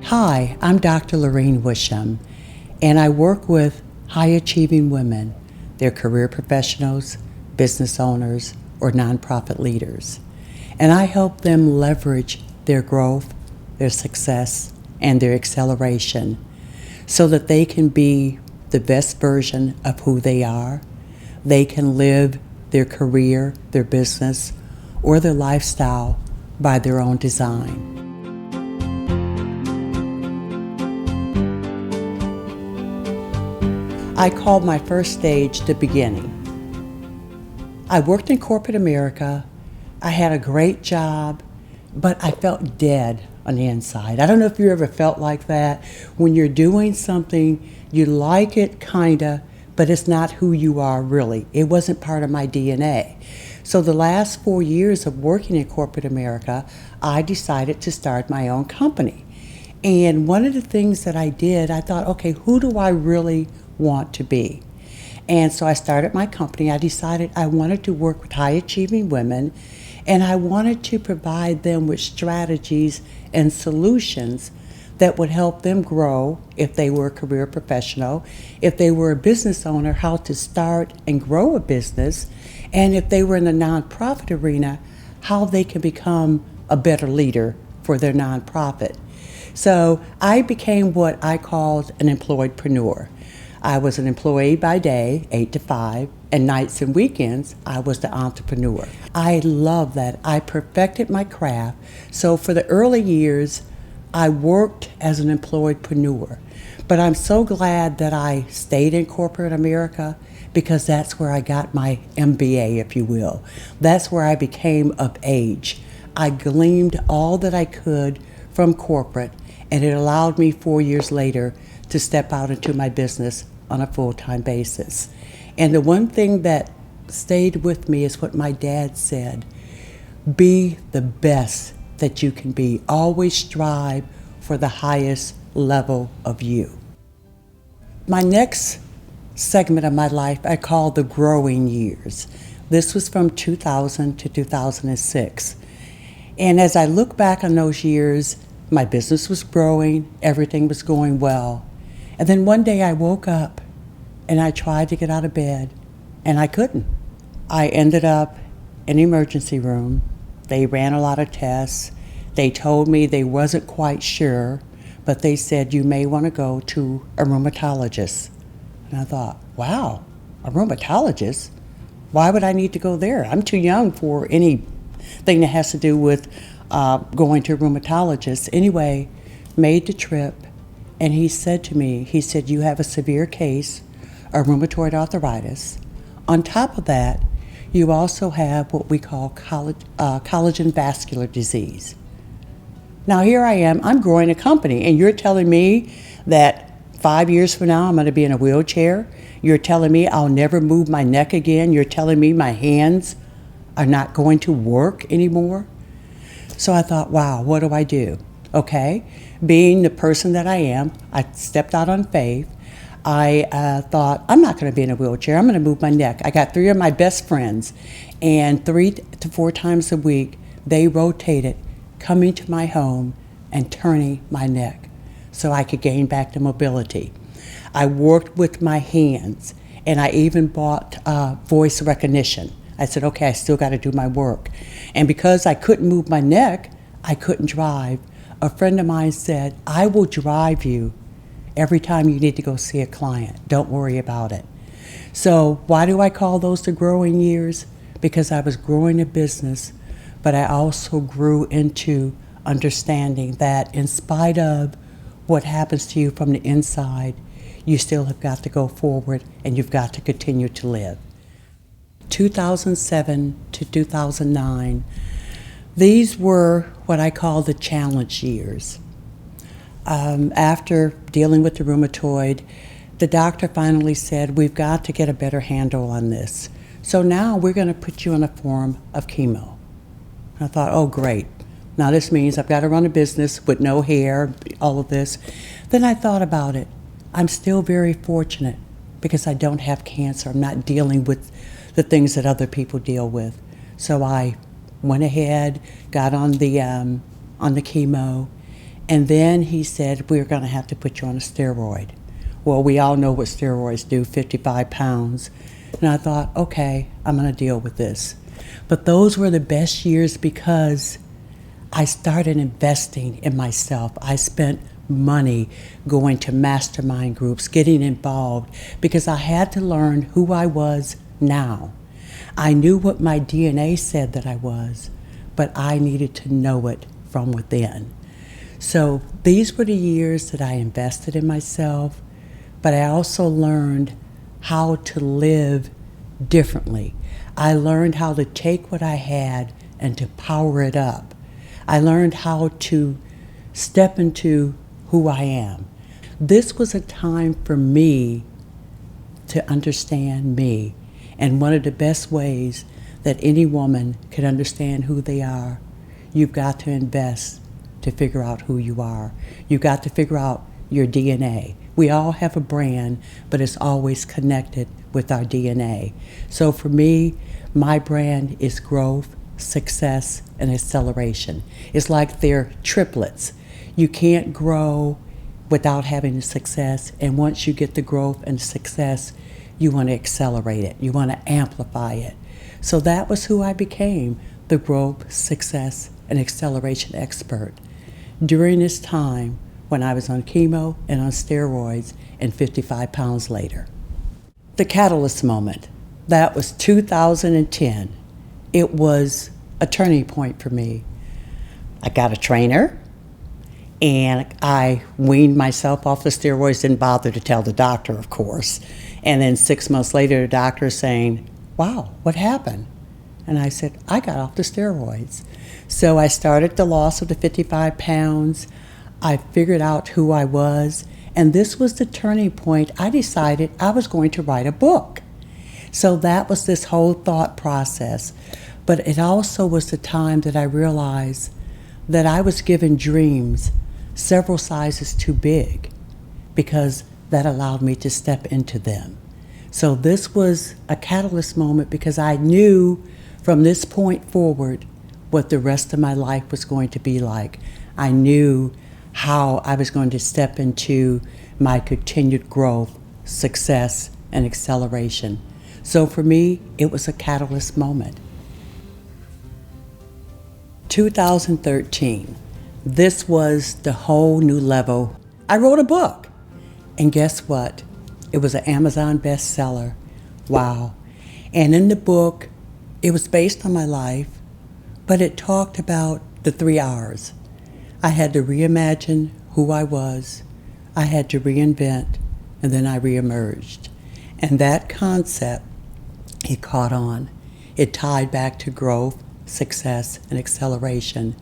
Hi, I'm Dr. Lorene Wisham, and I work with high-achieving women. They're career professionals, business owners, or nonprofit leaders. And I help them leverage their growth, their success, and their acceleration so that they can be the best version of who they are. They can live their career, their business, or their lifestyle by their own design. I call my first stage the beginning. I worked in corporate America. I had a great job, but I felt dead on the inside. I don't know if you ever felt like that. When you're doing something, you like it kinda, but it's not who you are really. It wasn't part of my DNA. So the last 4 years of working in corporate America, I decided to start my own company. And one of the things that I did, I thought, okay, who do I really want to be? And so I started my company. I decided I wanted to work with high-achieving women, and I wanted to provide them with strategies and solutions that would help them grow if they were a career professional, if they were a business owner, how to start and grow a business, and if they were in the nonprofit arena, how they can become a better leader for their nonprofit. So I became what I called an employedpreneur. I was an employee by day, 8 to 5, and nights and weekends, I was the entrepreneur. I love that. I perfected my craft. So for the early years, I worked as an employedpreneur. But I'm so glad that I stayed in corporate America because that's where I got my MBA, if you will. That's where I became of age. I gleaned all that I could from corporate, and it allowed me 4 years later to step out into my business on a full-time basis. And the one thing that stayed with me is what my dad said: be the best that you can be. Always strive for the highest level of you. My next segment of my life I call the growing years. This was from 2000 to 2006. And as I look back on those years, my business was growing, everything was going well. And then one day I woke up and I tried to get out of bed and I couldn't. I ended up in the emergency room. They ran a lot of tests. They told me they wasn't quite sure, but they said you may want to go to a rheumatologist. And I thought, wow, a rheumatologist? Why would I need to go there? I'm too young for anything that has to do with going to a rheumatologist. Anyway, made the trip, and he said to me, he said, you have a severe case of rheumatoid arthritis. On top of that, you also have what we call collagen vascular disease. Now here I am, I'm growing a company, and you're telling me that 5 years from now I'm going to be in a wheelchair? You're telling me I'll never move my neck again? You're telling me my hands are not going to work anymore? So I thought, wow, what do I do? Okay, being the person that I am, I stepped out on faith. I thought, I'm not going to be in a wheelchair. I'm going to move my neck. I got 3 of my best friends, and 3 to 4 times a week, they rotated coming to my home and turning my neck so I could gain back the mobility. I worked with my hands, and I even bought voice recognition. I said, okay, I still got to do my work. And because I couldn't move my neck, I couldn't drive. A friend of mine said, I will drive you every time you need to go see a client. Don't worry about it. So why do I call those the growing years? Because I was growing a business, but I also grew into understanding that in spite of what happens to you from the inside, you still have got to go forward and you've got to continue to live. 2007 to 2009, these were what I call the challenge years. After dealing with the rheumatoid, the doctor finally said, we've got to get a better handle on this. So now we're going to put you in a form of chemo. I thought, oh great. Now this means I've got to run a business with no hair, all of this. Then I thought about it. I'm still very fortunate because I don't have cancer. I'm not dealing with the things that other people deal with. So I went ahead, got on the chemo, And then he said, we're going to have to put you on a steroid. Well, we all know what steroids do, 55 pounds. And I thought, okay, I'm going to deal with this. But those were the best years because I started investing in myself. I spent money going to mastermind groups, getting involved, because I had to learn who I was now. I knew what my DNA said that I was, but I needed to know it from within. So these were the years that I invested in myself, but I also learned how to live differently. I learned how to take what I had and to power it up. I learned how to step into who I am. This was a time for me to understand me. And one of the best ways that any woman can understand who they are, you've got to invest to figure out who you are. You've got to figure out your DNA. We all have a brand, but it's always connected with our DNA. So for me, my brand is growth, success, and acceleration. It's like they're triplets. You can't grow without having the success, and once you get the growth and success, you want to accelerate it. You want to amplify it. So that was who I became, the growth, success, and acceleration expert. During this time when I was on chemo and on steroids and 55 pounds later. The catalyst moment, that was 2010. It was a turning point for me. I got a trainer and I weaned myself off the steroids, didn't bother to tell the doctor, of course. And then 6 months later, the doctor saying, wow, what happened? And I said, I got off the steroids. So I started the loss of the 55 pounds. I figured out who I was. And this was the turning point. I decided I was going to write a book. So that was this whole thought process. But it also was the time that I realized that I was given dreams several sizes too big, because that allowed me to step into them. So this was a catalyst moment because I knew from this point forward what the rest of my life was going to be like. I knew how I was going to step into my continued growth, success, and acceleration. So for me, it was a catalyst moment. 2013, this was the whole new level. I wrote a book, and guess what? It was an Amazon bestseller. Wow. And in the book, it was based on my life, but it talked about the 3 R's. I had to reimagine who I was, I had to reinvent, and then I reemerged. And that concept, it caught on. It tied back to growth, success, and acceleration.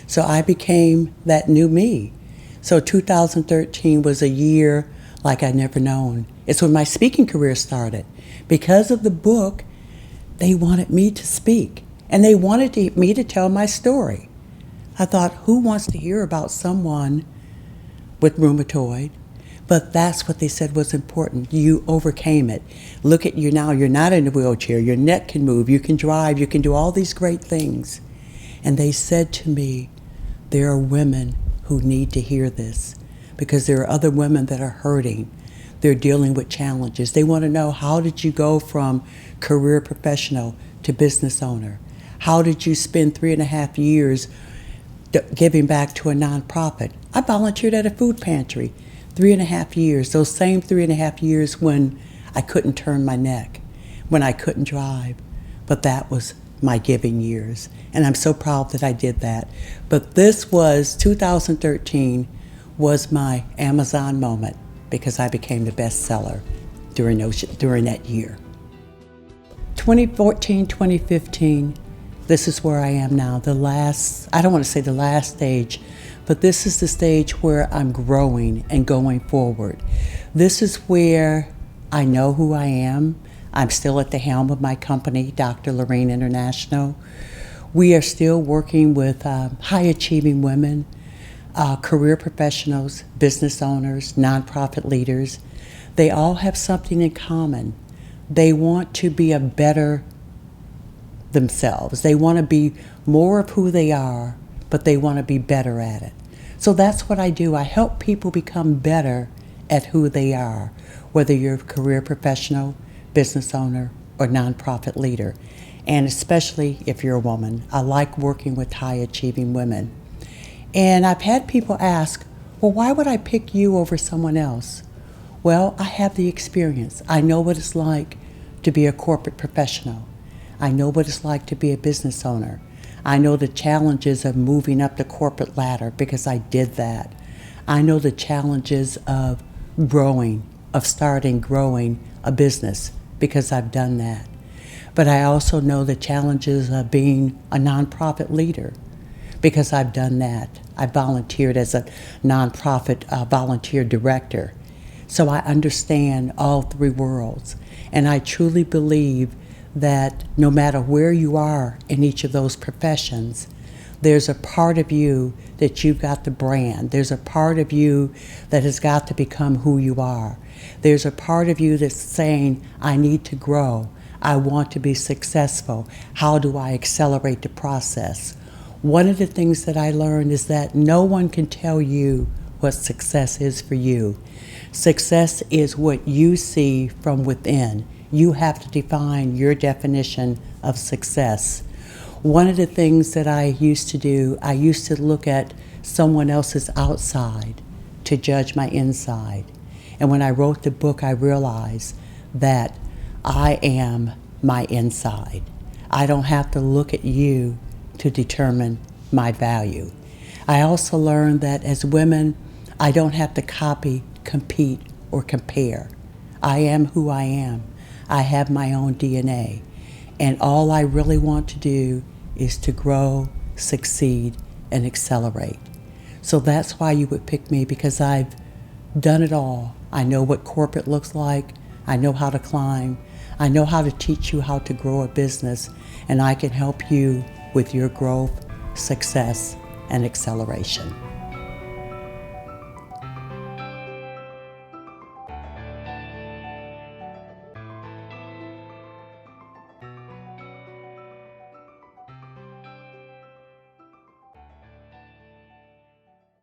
So I became that new me. So 2013 was a year like I'd never known. It's when my speaking career started. Because of the book, they wanted me to speak, and they wanted me to tell my story. I thought, who wants to hear about someone with rheumatoid? But that's what they said was important. You overcame it. Look at you now. You're not in a wheelchair. Your neck can move. You can drive. You can do all these great things. And they said to me, there are women who need to hear this because there are other women that are hurting. They're dealing with challenges. They want to know, how did you go from career professional to business owner? How did you spend 3.5 years giving back to a nonprofit? I volunteered at a food pantry. 3.5 years, those same 3.5 years when I couldn't turn my neck, when I couldn't drive. But that was my giving years. And I'm so proud that I did that. But this was 2013 was my Amazon moment because I became the bestseller during that year. 2014, 2015, this is where I am now. I don't want to say the last stage, but this is the stage where I'm growing and going forward. This is where I know who I am. I'm still at the helm of my company, Dr. Lorraine International. We are still working with high-achieving women, career professionals, business owners, nonprofit leaders. They all have something in common. They want to be a better themselves. They want to be more of who they are, but they want to be better at it. So that's what I do. I help people become better at who they are, whether you're a career professional, business owner, or nonprofit leader. And especially if you're a woman. I like working with high achieving women. And I've had people ask, well, why would I pick you over someone else? Well, I have the experience. I know what it's like to be a corporate professional. I know what it's like to be a business owner. I know the challenges of moving up the corporate ladder because I did that. I know the challenges of growing, of starting, growing a business because I've done that. But I also know the challenges of being a nonprofit leader because I've done that. I volunteered as a nonprofit volunteer director. So I understand all three worlds. And I truly believe that no matter where you are in each of those professions, there's a part of you that you've got to brand. There's a part of you that has got to become who you are. There's a part of you that's saying, I need to grow. I want to be successful. How do I accelerate the process? One of the things that I learned is that no one can tell you what success is for you. Success is what you see from within. You have to define your definition of success. One of the things that I used to do, I used to look at someone else's outside to judge my inside. And when I wrote the book, I realized that I am my inside. I don't have to look at you to determine my value. I also learned that as women, I don't have to copy, compete, or compare. I am who I am. I have my own DNA. And all I really want to do is to grow, succeed, and accelerate. So that's why you would pick me, because I've done it all. I know what corporate looks like. I know how to climb. I know how to teach you how to grow a business, and I can help you with your growth, success, and acceleration.